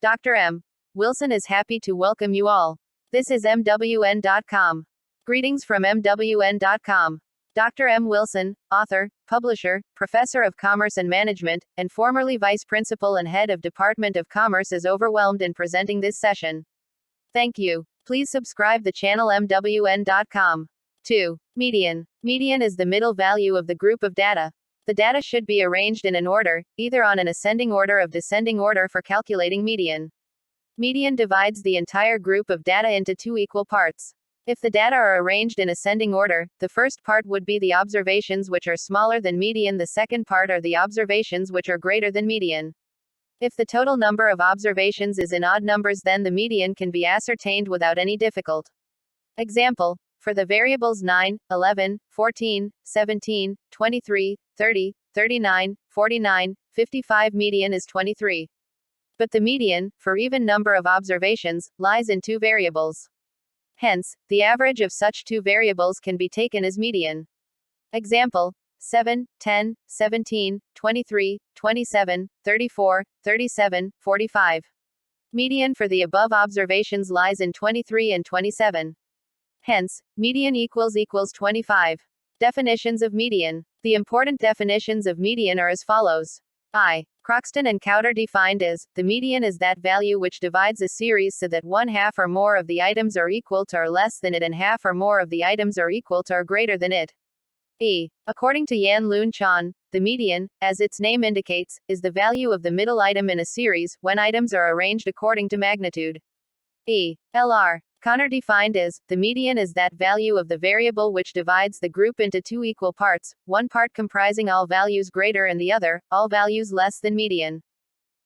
Dr. M. Wilson is happy to welcome you all. This is MWN.com. Greetings from MWN.com. Dr. M. Wilson, author, publisher, professor of commerce and management, and formerly vice principal and head of Department of Commerce, is overwhelmed in presenting this session. Thank you. Please subscribe the channel MWN.com. 2. Median. Median is the middle value of the group of data. The data should be arranged in an order, either on an ascending order or descending order for calculating median. Median divides the entire group of data into two equal parts. If the data are arranged in ascending order, the first part would be the observations which are smaller than median, the second part are the observations which are greater than median. If the total number of observations is in odd numbers, then the median can be ascertained without any difficulty. Example: for the variables 9, 11, 14, 17, 23, 30, 39, 49, 55, median is 23. But the median, for even number of observations, lies in two variables. Hence, the average of such two variables can be taken as median. Example: 7, 10, 17, 23, 27, 34, 37, 45. Median for the above observations lies in 23 and 27. Hence, median equals 25. Definitions of median. The important definitions of median are as follows. I. Croxton and Cowder defined as, the median is that value which divides a series so that 1/2 or more of the items are equal to or less than it and 1/2 or more of the items are equal to or greater than it. E. According to Yan Loon Chan, the median, as its name indicates, is the value of the middle item in a series, when items are arranged according to magnitude. E. L.R. Connor defined as, the median is that value of the variable which divides the group into two equal parts, one part comprising all values greater and the other, all values less than median.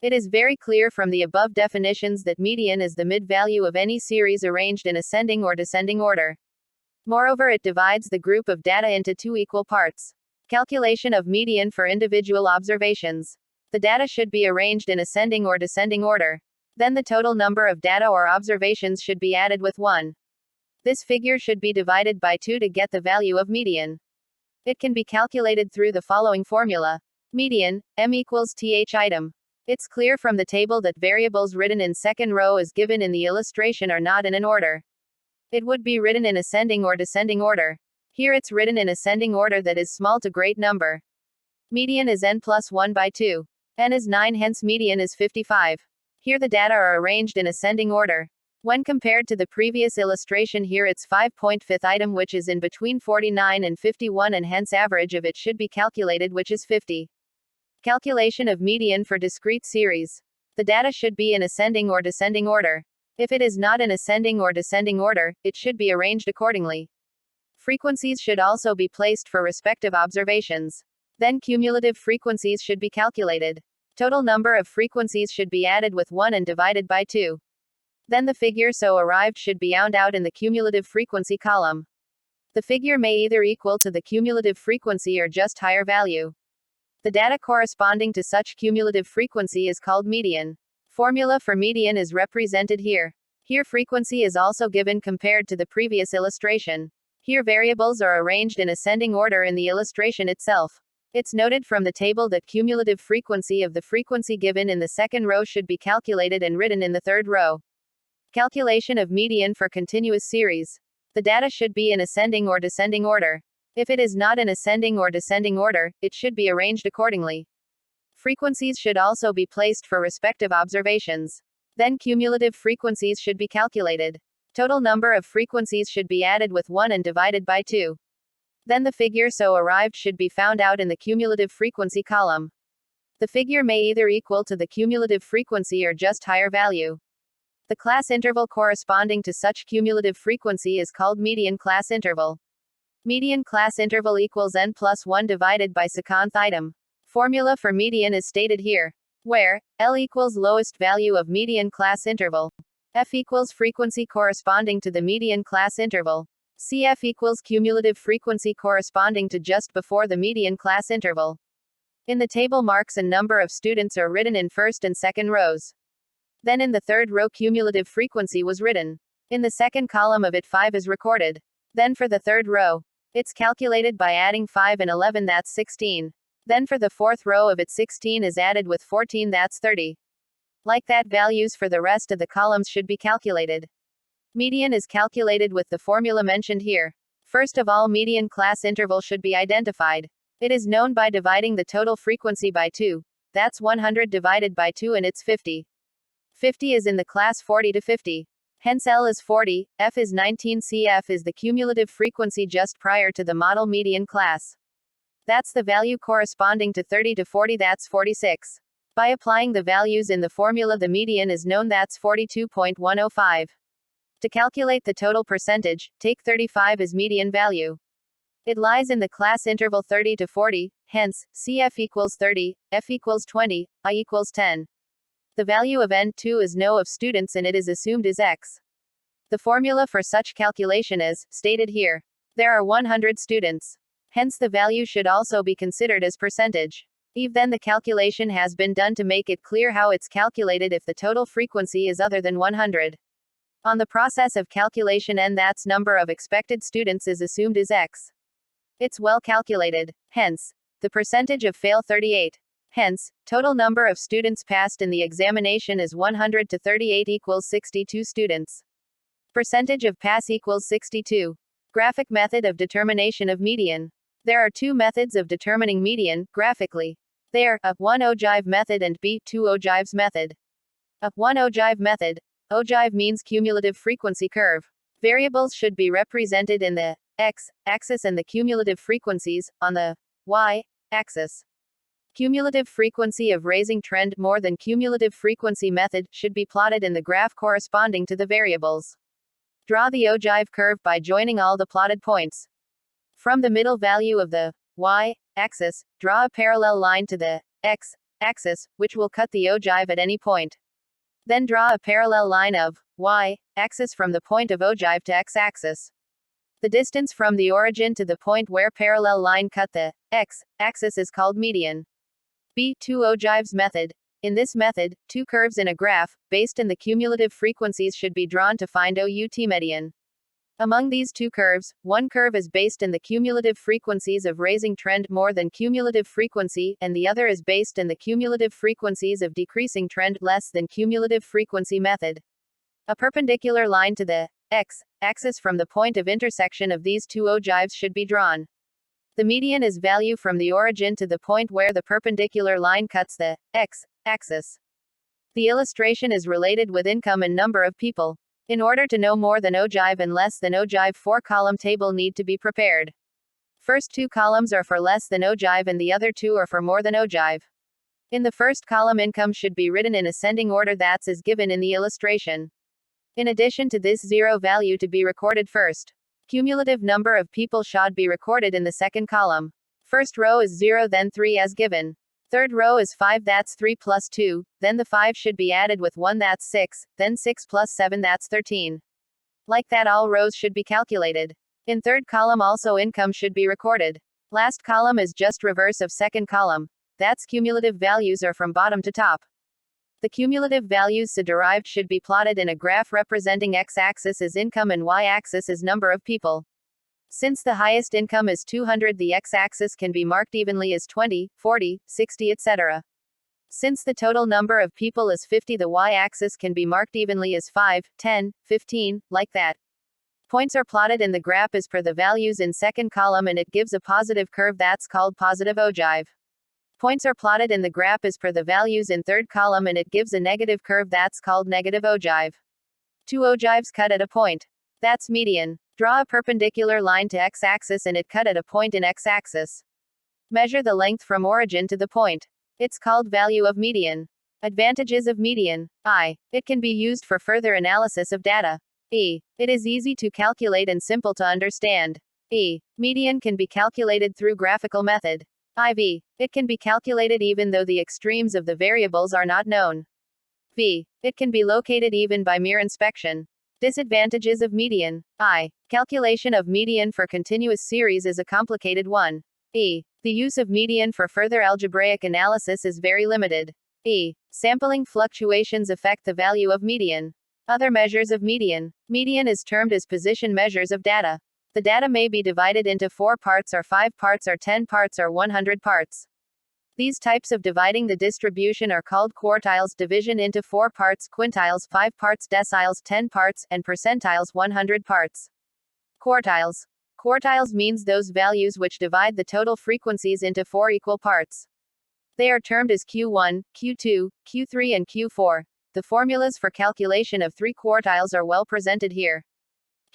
It is very clear from the above definitions that median is the mid-value of any series arranged in ascending or descending order. Moreover, it divides the group of data into two equal parts. Calculation of median for individual observations. The data should be arranged in ascending or descending order. Then the total number of data or observations should be added with 1. This figure should be divided by 2 to get the value of median. It can be calculated through the following formula. Median, M equals th item. It's clear from the table that variables written in second row as given in the illustration are not in an order. It would be written in ascending or descending order. Here it's written in ascending order, that is small to great number. Median is n plus 1 by 2. N is 9, hence median is 55. Here the data are arranged in ascending order. When compared to the previous illustration, here it's 5.5th item which is in between 49 and 51, and hence average of it should be calculated, which is 50. Calculation of median for discrete series. The data should be in ascending or descending order. If it is not in ascending or descending order, it should be arranged accordingly. Frequencies should also be placed for respective observations. Then cumulative frequencies should be calculated. Total number of frequencies should be added with 1 and divided by 2. Then the figure so arrived should be found out in the cumulative frequency column. The figure may either equal to the cumulative frequency or just higher value. The data corresponding to such cumulative frequency is called median. Formula for median is represented here. Here frequency is also given compared to the previous illustration. Here variables are arranged in ascending order in the illustration itself. It's noted from the table that cumulative frequency of the frequency given in the second row should be calculated and written in the third row. Calculation of median for continuous series. The data should be in ascending or descending order. If it is not in ascending or descending order, it should be arranged accordingly. Frequencies should also be placed for respective observations. Then cumulative frequencies should be calculated. Total number of frequencies should be added with 1 and divided by 2. Then the figure so arrived should be found out in the cumulative frequency column. The figure may either equal to the cumulative frequency or just higher value. The class interval corresponding to such cumulative frequency is called median class interval. Median class interval equals n plus 1 divided by second item. Formula for median is stated here, where L equals lowest value of median class interval. F equals frequency corresponding to the median class interval. CF equals cumulative frequency corresponding to just before the median class interval. In the table, marks and number of students are written in first and second rows. Then in the third row, cumulative frequency was written. In the second column of it, 5 is recorded. Then for the third row, it's calculated by adding 5 and 11, that's 16. Then for the fourth row of it, 16 is added with 14, that's 30. Like that, values for the rest of the columns should be calculated. Median is calculated with the formula mentioned here. First of all, median class interval should be identified. It is known by dividing the total frequency by 2. That's 100 divided by 2 and it's 50. 50 is in the class 40 to 50. Hence L is 40, F is 19, CF is the cumulative frequency just prior to the model median class. That's the value corresponding to 30 to 40, that's 46. By applying the values in the formula, the median is known, that's 42.105. To calculate the total percentage, take 35 as median value. It lies in the class interval 30 to 40, hence, CF equals 30, F equals 20, I equals 10. The value of N2 is no of students and it is assumed is X. The formula for such calculation is stated here. There are 100 students. Hence the value should also be considered as percentage. If then the calculation has been done to make it clear how it's calculated if the total frequency is other than 100. On the process of calculation, N, that's number of expected students, is assumed is X. It's well calculated. Hence, the percentage of fail 38. Hence, total number of students passed in the examination is 100 to 38 equals 62 students. Percentage of pass equals 62. Graphic method of determination of median. There are two methods of determining median, graphically. They are, A1 ogive method and B2 ogives method. A1 ogive method. Ogive means cumulative frequency curve. Variables should be represented in the x-axis and the cumulative frequencies on the y-axis. Cumulative frequency of raising trend more than cumulative frequency method should be plotted in the graph corresponding to the variables. Draw the ogive curve by joining all the plotted points. From the middle value of the y-axis, draw a parallel line to the x-axis, which will cut the ogive at any point. Then draw a parallel line of y-axis from the point of ogive to x-axis. The distance from the origin to the point where parallel line cut the x-axis is called median. B2 ogives method. In this method, two curves in a graph, based on the cumulative frequencies, should be drawn to find OUT median. Among these two curves, one curve is based on the cumulative frequencies of raising trend more than cumulative frequency, and the other is based on the cumulative frequencies of decreasing trend less than cumulative frequency method. A perpendicular line to the x-axis from the point of intersection of these two ogives should be drawn. The median is value from the origin to the point where the perpendicular line cuts the x-axis. The illustration is related with income and number of people. In order to know more than ogive and less than ogive, 4-column table need to be prepared. First 2 columns are for less than ogive and the other 2 are for more than ogive. In the first column, income should be written in ascending order, that's as given in the illustration. In addition to this, 0 value to be recorded first. Cumulative number of people should be recorded in the second column. First row is 0, then 3 as given. Third row is 5, that's 3 plus 2, then the 5 should be added with 1, that's 6, then 6 plus 7, that's 13. Like that, all rows should be calculated. In third column also income should be recorded. Last column is just reverse of second column. That's cumulative values are from bottom to top. The cumulative values so derived should be plotted in a graph representing x-axis as income and y-axis as number of people. Since the highest income is 200, the x-axis can be marked evenly as 20, 40, 60, etc. Since the total number of people is 50, the y-axis can be marked evenly as 5, 10, 15, like that. Points are plotted in the graph as per the values in second column and it gives a positive curve, that's called positive ogive. Points are plotted in the graph as per the values in third column and it gives a negative curve, that's called negative ogive. 2 ogives cut at a point. That's median. Draw a perpendicular line to x-axis and it cut at a point in x-axis. Measure the length from origin to the point. It's called value of median. Advantages of median. I. It can be used for further analysis of data. E. It is easy to calculate and simple to understand. E. Median can be calculated through graphical method. IV. It can be calculated even though the extremes of the variables are not known. V. It can be located even by mere inspection. Disadvantages of median. I. Calculation of median for continuous series is a complicated one. E. The use of median for further algebraic analysis is very limited. E. Sampling fluctuations affect the value of median. Other measures of median. Median is termed as position measures of data. The data may be divided into 4 parts or 5 parts or 10 parts or 100 parts. These types of dividing the distribution are called quartiles, division into 4 parts, quintiles 5 parts, deciles 10 parts, and percentiles 100 parts. Quartiles. Quartiles means those values which divide the total frequencies into 4 equal parts. They are termed as Q1, Q2, Q3 and Q4. The formulas for calculation of 3 quartiles are well presented here.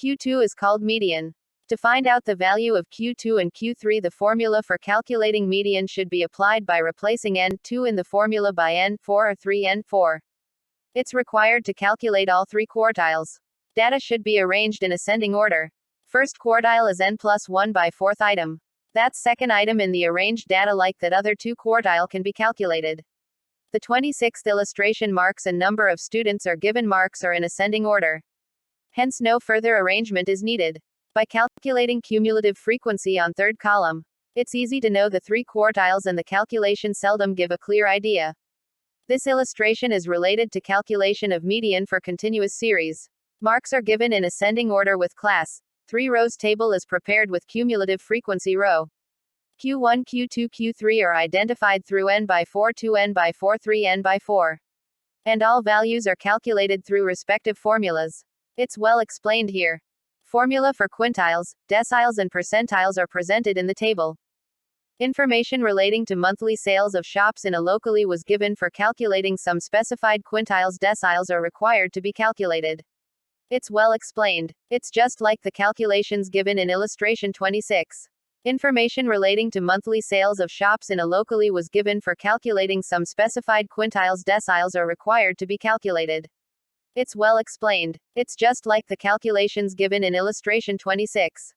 Q2 is called median. To find out the value of Q2 and Q3, the formula for calculating median should be applied by replacing N2 in the formula by N4 or 3N4. It's required to calculate all 3 quartiles. Data should be arranged in ascending order. First quartile is N plus 1 by 4th item. That second item in the arranged data like that other 2 quartile can be calculated. The 26th illustration marks and number of students are given. Marks are in ascending order. Hence no further arrangement is needed. By calculating cumulative frequency on third column, it's easy to know the 3 quartiles and the calculation seldom give a clear idea. This illustration is related to calculation of median for continuous series. Marks are given in ascending order with class 3 rows table is prepared with cumulative frequency row. Q1, Q2, Q3 are identified through N by 4, 2N by 4, 3N by 4. And all values are calculated through respective formulas. It's well explained here. Formula for quintiles, deciles and percentiles are presented in the table. Information relating to monthly sales of shops in a locally was given for calculating some specified quintiles. Deciles are required to be calculated. It's well explained. It's just like the calculations given in illustration 26. Information relating to monthly sales of shops in a locally was given for calculating some specified quintiles. Deciles are required to be calculated. It's well explained. It's just like the calculations given in illustration 26.